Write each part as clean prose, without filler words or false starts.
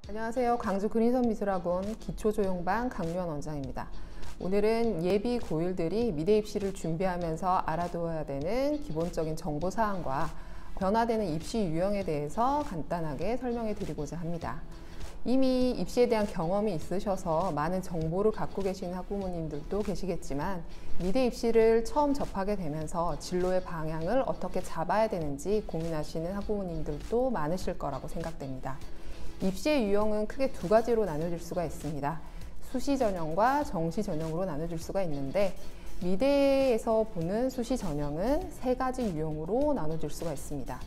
안녕하세요. 광주 그린선미술학원 기초조형반 강유원 원장입니다. 오늘은 예비 고1들이 미대 입시를 준비하면서 알아두어야 되는 기본적인 정보사항과 변화되는 입시 유형에 대해서 간단하게 설명해 드리고자 합니다. 이미 입시에 대한 경험이 있으셔서 많은 정보를 갖고 계시는 학부모님들도 계시겠지만 미대 입시를 처음 접하게 되면서 진로의 방향을 어떻게 잡아야 되는지 고민하시는 학부모님들도 많으실 거라고 생각됩니다. 입시의 유형은 크게 두 가지로 나눠질 수가 있습니다. 수시 전형과 정시 전형으로 나눠질 수가 있는데 미대에서 보는 수시 전형은 세 가지 유형으로 나눠질 수가 있습니다.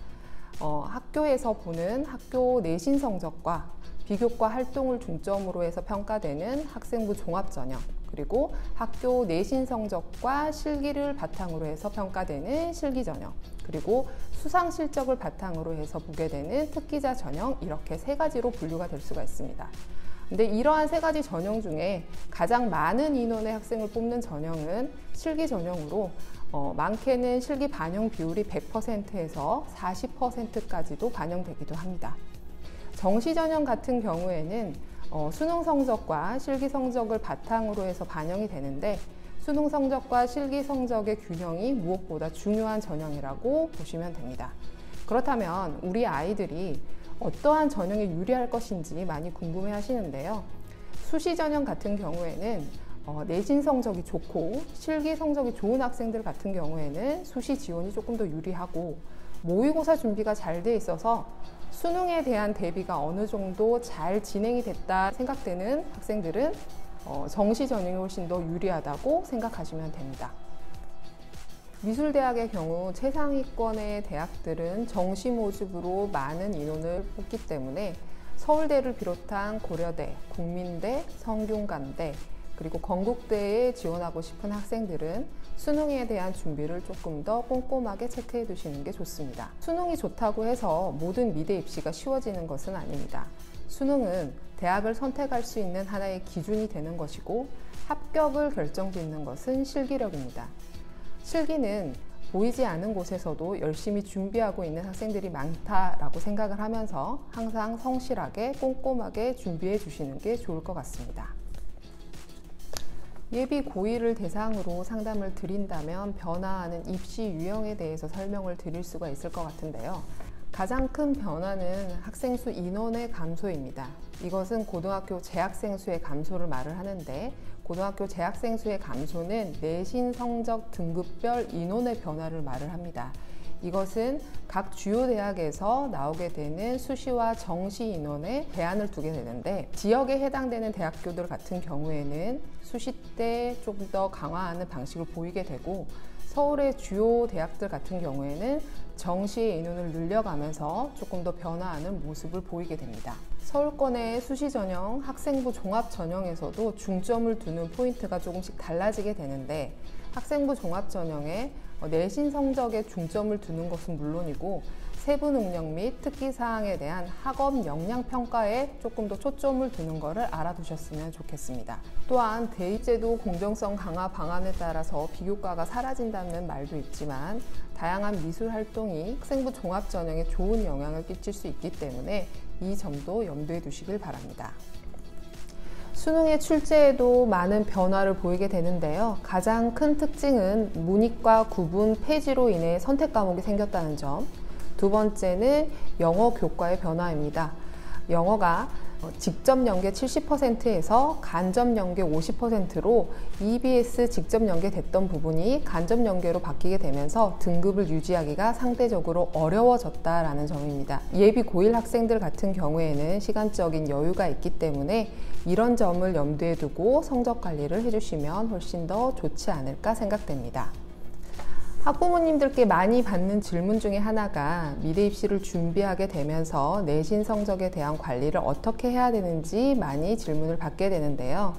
학교에서 보는 학교 내신 성적과 비교과 활동을 중점으로 해서 평가되는 학생부 종합전형, 그리고 학교 내신 성적과 실기를 바탕으로 해서 평가되는 실기전형, 그리고 수상 실적을 바탕으로 해서 보게 되는 특기자 전형, 이렇게 세 가지로 분류가 될 수가 있습니다. 근데 이러한 세 가지 전형 중에 가장 많은 인원의 학생을 뽑는 전형은 실기 전형으로 많게는 실기 반영 비율이 100%에서 40%까지도 반영되기도 합니다. 정시 전형 같은 경우에는 수능 성적과 실기 성적을 바탕으로 해서 반영이 되는데 수능 성적과 실기 성적의 균형이 무엇보다 중요한 전형이라고 보시면 됩니다. 그렇다면 우리 아이들이 어떠한 전형에 유리할 것인지 많이 궁금해 하시는데요. 수시 전형 같은 경우에는 내신 성적이 좋고 실기 성적이 좋은 학생들 같은 경우에는 수시 지원이 조금 더 유리하고 모의고사 준비가 잘 돼 있어서 수능에 대한 대비가 어느 정도 잘 진행이 됐다 생각되는 학생들은 정시 전형이 훨씬 더 유리하다고 생각하시면 됩니다. 미술대학의 경우 최상위권의 대학들은 정시 모집으로 많은 인원을 뽑기 때문에 서울대를 비롯한 고려대, 국민대, 성균관대, 그리고 건국대에 지원하고 싶은 학생들은 수능에 대한 준비를 조금 더 꼼꼼하게 체크해 두시는 게 좋습니다. 수능이 좋다고 해서 모든 미대 입시가 쉬워지는 것은 아닙니다. 수능은 대학을 선택할 수 있는 하나의 기준이 되는 것이고 합격을 결정짓는 것은 실기력입니다. 실기는 보이지 않은 곳에서도 열심히 준비하고 있는 학생들이 많다라고 생각을 하면서 항상 성실하게 꼼꼼하게 준비해 주시는 게 좋을 것 같습니다. 예비 고1을 대상으로 상담을 드린다면 변화하는 입시 유형에 대해서 설명을 드릴 수가 있을 것 같은데요. 가장 큰 변화는 학생 수 인원의 감소입니다. 이것은 고등학교 재학생 수의 감소를 말을 하는데 고등학교 재학생 수의 감소는 내신 성적 등급별 인원의 변화를 말을 합니다. 이것은 각 주요 대학에서 나오게 되는 수시와 정시 인원에 제한을 두게 되는데 지역에 해당되는 대학교들 같은 경우에는 수시 때 조금 더 강화하는 방식을 보이게 되고 서울의 주요 대학들 같은 경우에는 정시의 인원을 늘려가면서 조금 더 변화하는 모습을 보이게 됩니다. 서울권의 수시 전형, 학생부 종합 전형에서도 중점을 두는 포인트가 조금씩 달라지게 되는데 학생부 종합 전형에 내신 성적에 중점을 두는 것은 물론이고 세부 능력 및 특기 사항에 대한 학업 역량 평가에 조금 더 초점을 두는 것을 알아두셨으면 좋겠습니다. 또한 대입제도 공정성 강화 방안에 따라서 비교과가 사라진다는 말도 있지만 다양한 미술 활동이 학생부 종합 전형에 좋은 영향을 끼칠 수 있기 때문에 이 점도 염두에 두시길 바랍니다. 수능의 출제에도 많은 변화를 보이게 되는데요. 가장 큰 특징은 문이과 구분 폐지로 인해 선택 과목이 생겼다는 점. 두 번째는 영어 교과의 변화입니다. 영어가 직접 연계 70%에서 간접 연계 50%로 EBS 직접 연계됐던 부분이 간접 연계로 바뀌게 되면서 등급을 유지하기가 상대적으로 어려워졌다라는 점입니다. 예비 고1 학생들 같은 경우에는 시간적인 여유가 있기 때문에 이런 점을 염두에 두고 성적 관리를 해주시면 훨씬 더 좋지 않을까 생각됩니다. 학부모님들께 많이 받는 질문 중에 하나가 미대 입시를 준비하게 되면서 내신 성적에 대한 관리를 어떻게 해야 되는지 많이 질문을 받게 되는데요.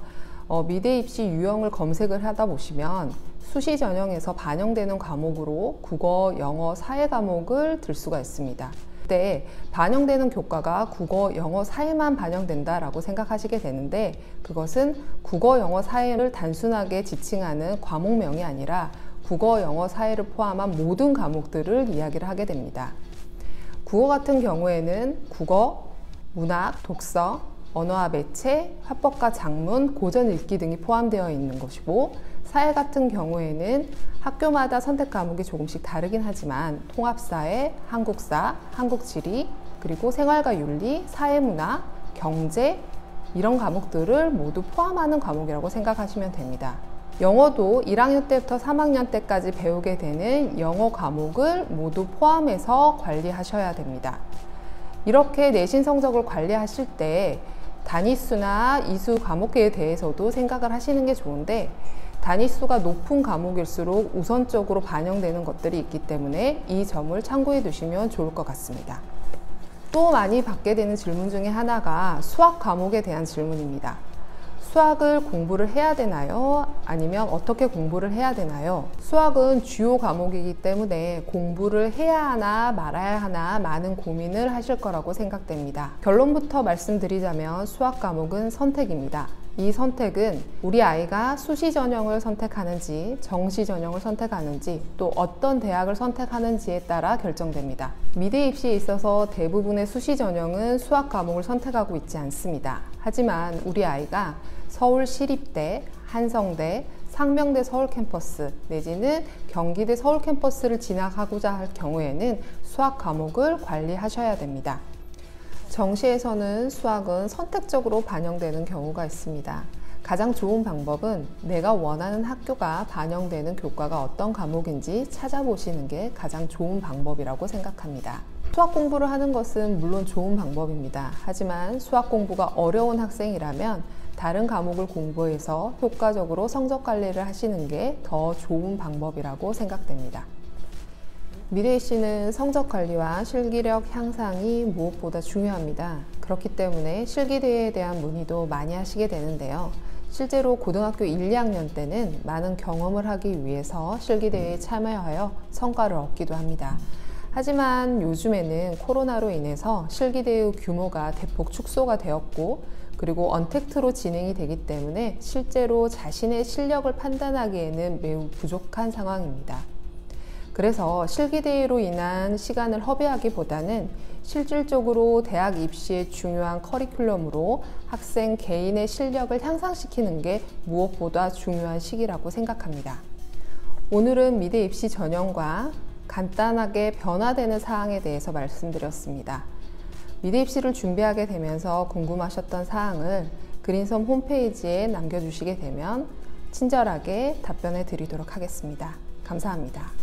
미대 입시 유형을 검색을 하다 보시면 수시 전형에서 반영되는 과목으로 국어, 영어, 사회 과목을 들 수가 있습니다. 그때 반영되는 교과가 국어, 영어, 사회만 반영된다라고 생각하시게 되는데 그것은 국어, 영어, 사회를 단순하게 지칭하는 과목명이 아니라 국어, 영어, 사회를 포함한 모든 과목들을 이야기를 하게 됩니다. 국어 같은 경우에는 국어, 문학, 독서, 언어와 매체, 화법과 작문, 고전 읽기 등이 포함되어 있는 것이고, 사회 같은 경우에는 학교마다 선택 과목이 조금씩 다르긴 하지만 통합사회, 한국사, 한국지리, 그리고 생활과 윤리, 사회문화, 경제 이런 과목들을 모두 포함하는 과목이라고 생각하시면 됩니다. 영어도 1학년 때부터 3학년 때까지 배우게 되는 영어 과목을 모두 포함해서 관리하셔야 됩니다. 이렇게 내신 성적을 관리하실 때 단위수나 이수 과목에 대해서도 생각을 하시는 게 좋은데, 단위수가 높은 과목일수록 우선적으로 반영되는 것들이 있기 때문에 이 점을 참고해 두시면 좋을 것 같습니다. 또 많이 받게 되는 질문 중에 하나가 수학 과목에 대한 질문입니다. 수학을 공부를 해야 되나요? 아니면 어떻게 공부를 해야 되나요? 수학은 주요 과목이기 때문에 공부를 해야 하나 말아야 하나 많은 고민을 하실 거라고 생각됩니다. 결론부터 말씀드리자면 수학 과목은 선택입니다. 이 선택은 우리 아이가 수시 전형을 선택하는지 정시 전형을 선택하는지 또 어떤 대학을 선택하는지에 따라 결정됩니다. 미대 입시에 있어서 대부분의 수시 전형은 수학 과목을 선택하고 있지 않습니다. 하지만 우리 아이가 서울시립대, 한성대, 상명대 서울캠퍼스 내지는 경기대 서울캠퍼스를 진학하고자 할 경우에는 수학 과목을 관리하셔야 됩니다. 정시에서는 수학은 선택적으로 반영되는 경우가 있습니다. 가장 좋은 방법은 내가 원하는 학교가 반영되는 교과가 어떤 과목인지 찾아보시는 게 가장 좋은 방법이라고 생각합니다. 수학 공부를 하는 것은 물론 좋은 방법입니다. 하지만 수학 공부가 어려운 학생이라면 다른 과목을 공부해서 효과적으로 성적 관리를 하시는 게 더 좋은 방법이라고 생각됩니다. 미래 입시는 성적 관리와 실기력 향상이 무엇보다 중요합니다. 그렇기 때문에 실기대회에 대한 문의도 많이 하시게 되는데요. 실제로 고등학교 1, 2학년 때는 많은 경험을 하기 위해서 실기대회에 참여하여 성과를 얻기도 합니다. 하지만 요즘에는 코로나로 인해서 실기대회 규모가 대폭 축소가 되었고, 그리고 언택트로 진행이 되기 때문에 실제로 자신의 실력을 판단하기에는 매우 부족한 상황입니다. 그래서 실기대회로 인한 시간을 허비하기보다는 실질적으로 대학 입시의 중요한 커리큘럼으로 학생 개인의 실력을 향상시키는 게 무엇보다 중요한 시기라고 생각합니다. 오늘은 미대 입시 전형과 간단하게 변화되는 사항에 대해서 말씀드렸습니다. 미대 입시를 준비하게 되면서 궁금하셨던 사항을 그린섬 홈페이지에 남겨주시게 되면 친절하게 답변해 드리도록 하겠습니다. 감사합니다.